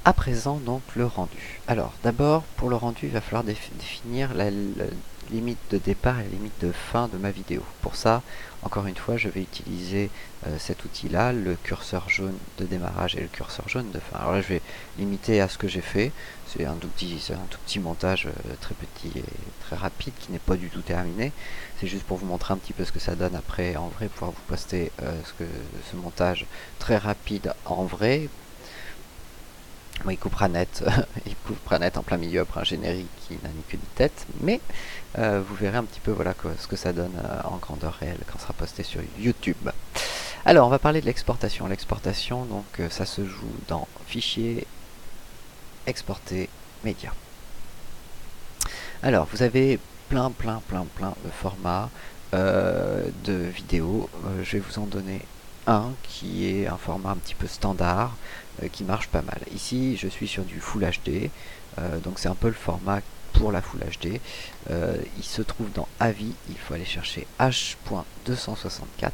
À présent, donc, le rendu. Alors, d'abord, pour le rendu, il va falloir définir la limite de départ et la limite de fin de ma vidéo. Pour ça, encore une fois, je vais utiliser cet outil-là, le curseur jaune de démarrage et le curseur jaune de fin. Alors là, je vais limiter à ce que j'ai fait. C'est un tout petit montage très petit et très rapide qui n'est pas du tout terminé. C'est juste pour vous montrer un petit peu ce que ça donne après en vrai, pouvoir vous poster ce montage très rapide en vrai. Bon, il coupera net, il coupera net en plein milieu après un générique qui n'a ni queue ni tête, mais vous verrez un petit peu voilà ce que ça donne en grandeur réelle quand ça sera posté sur YouTube. Alors, on va parler de l'exportation. L'exportation, donc, ça se joue dans Fichier, Exporter, Média. Alors, vous avez plein de formats de vidéos. Je vais vous en donner un qui est un format un petit peu standard qui marche pas mal. Ici, je suis sur du Full HD, donc c'est un peu le format pour la Full HD. Il se trouve dans Avis, il faut aller chercher H.264,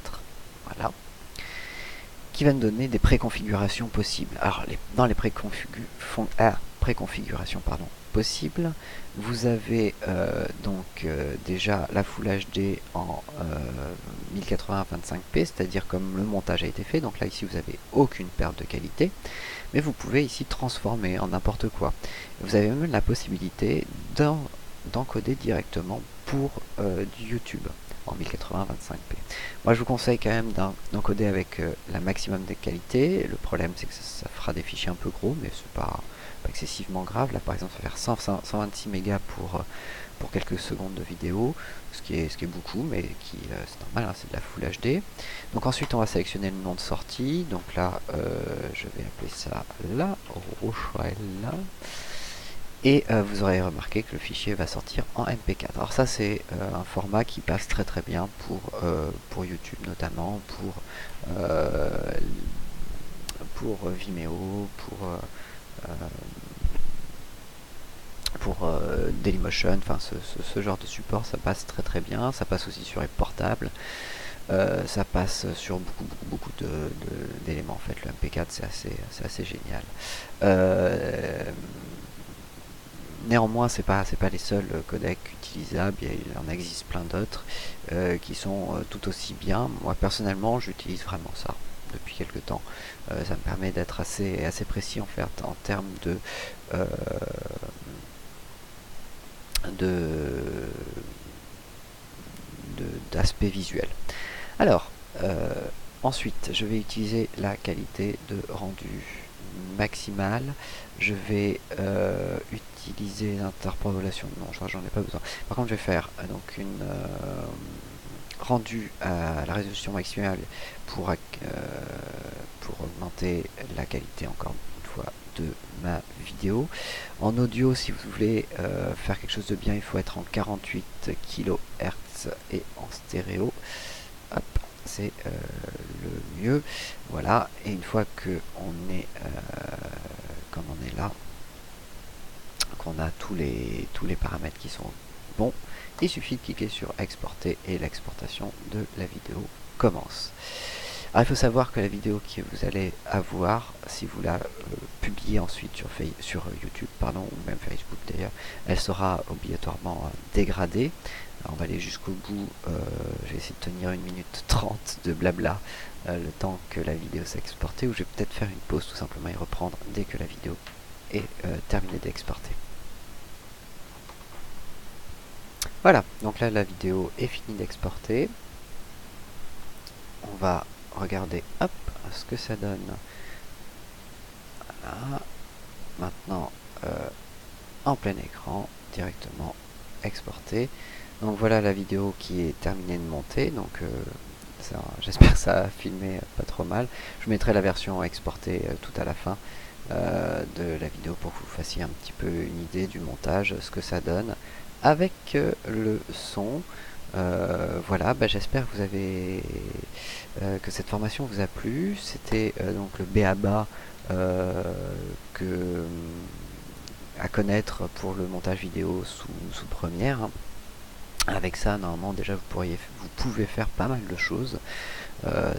voilà, qui va nous donner des préconfigurations possibles. Alors, dans les préconfigurations possibles, vous avez déjà la Full HD en 1080-25p, c'est-à-dire comme le montage a été fait. Donc là, ici, vous n'avez aucune perte de qualité, mais vous pouvez ici transformer en n'importe quoi. Vous avez même la possibilité d'encoder directement pour du YouTube en 1080-25p. Moi, je vous conseille quand même d'encoder avec la maximum de qualité. Le problème, c'est que ça fera des fichiers un peu gros, mais c'est pas excessivement grave. Là, par exemple, ça va faire 126 mégas pour quelques secondes de vidéo, ce qui est beaucoup, mais c'est normal, hein, c'est de la Full HD. Donc ensuite, on va sélectionner le nom de sortie. Donc là, je vais appeler ça La Rochelle. Et vous aurez remarqué que le fichier va sortir en MP4. Alors ça, c'est un format qui passe très bien pour YouTube notamment, pour Vimeo, pour Dailymotion, enfin ce genre de support, ça passe très bien. Ça passe aussi sur les portables. Ça passe sur beaucoup d'éléments. En fait, le MP4, c'est assez génial. Néanmoins, c'est pas les seuls codecs utilisables. Il en existe plein d'autres qui sont tout aussi bien. Moi, personnellement, j'utilise vraiment ça depuis quelques temps. Ça me permet d'être assez précis en fait en termes euh, d'aspect visuel. Alors, ensuite, je vais utiliser la qualité de rendu maximale. Je vais utiliser l'interpolation. Non, j'en ai pas besoin. Par contre, je vais faire donc une rendu à la résolution maximale pour augmenter la qualité encore une fois de ma vidéo. En audio, si vous voulez faire quelque chose de bien, il faut être en 48 kHz et en stéréo. Hop, c'est le mieux. Voilà, et une fois que on est comme on est là, qu'on a tous les paramètres qui sont bons, il suffit de cliquer sur exporter et l'exportation de la vidéo commence. Alors il faut savoir que la vidéo que vous allez avoir, si vous la publiez ensuite sur YouTube, ou même Facebook d'ailleurs, elle sera obligatoirement dégradée. Alors on va aller jusqu'au bout, je vais essayer de tenir 1 minute 30 de blabla le temps que la vidéo s'est exportée, ou je vais peut-être faire une pause tout simplement et reprendre dès que la vidéo est terminée d'exporter. Voilà, donc là la vidéo est finie d'exporter. On va regarder hop ce que ça donne. Voilà, maintenant en plein écran directement exporté. Donc voilà la vidéo qui est terminée de monter. Donc j'espère que ça a filmé pas trop mal. Je mettrai la version exportée tout à la fin de la vidéo pour que vous fassiez un petit peu une idée du montage, ce que ça donne avec le son. Voilà, j'espère que vous avez que cette formation vous a plu. C'était donc le b.a.-ba à connaître pour le montage vidéo sous Première. Avec ça, normalement, déjà vous pouvez faire pas mal de choses.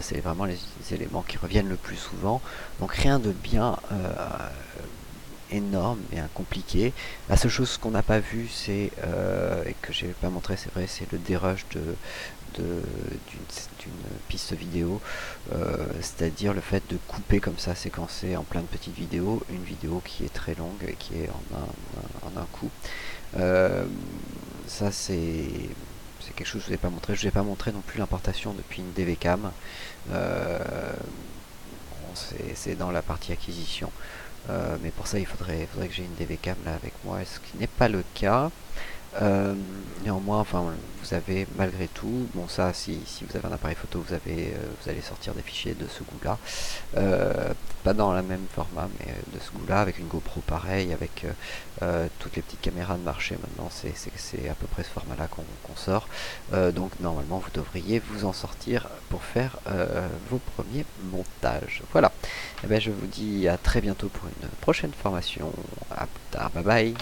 C'est vraiment les éléments qui reviennent le plus souvent. Donc rien de bien énorme, bien compliqué. La seule chose qu'on n'a pas vu, c'est, et que j'ai pas montré, c'est vrai, c'est le dérush d'une piste vidéo, c'est-à-dire le fait de couper comme ça, séquencer en plein de petites vidéos, une vidéo qui est très longue et qui est en un coup. Euh, Ça c'est quelque chose que je vous ai pas montré. Je vous ai pas montré non plus l'importation depuis une DVCam. Euh, bon, c'est dans la partie acquisition. Mais pour ça, faudrait que j'ai une DVCam là avec moi, ce qui n'est pas le cas. Néanmoins, enfin, vous avez malgré tout, bon ça, si vous avez un appareil photo, vous allez sortir des fichiers de ce goût-là. Pas dans le même format, mais de ce goût-là, avec une GoPro pareil, avec toutes les petites caméras de marché maintenant, c'est à peu près ce format-là qu'on sort. Donc normalement, vous devriez vous en sortir pour faire vos premiers montages. Voilà. Et ben, je vous dis à très bientôt pour une prochaine formation. À plus tard, bye bye.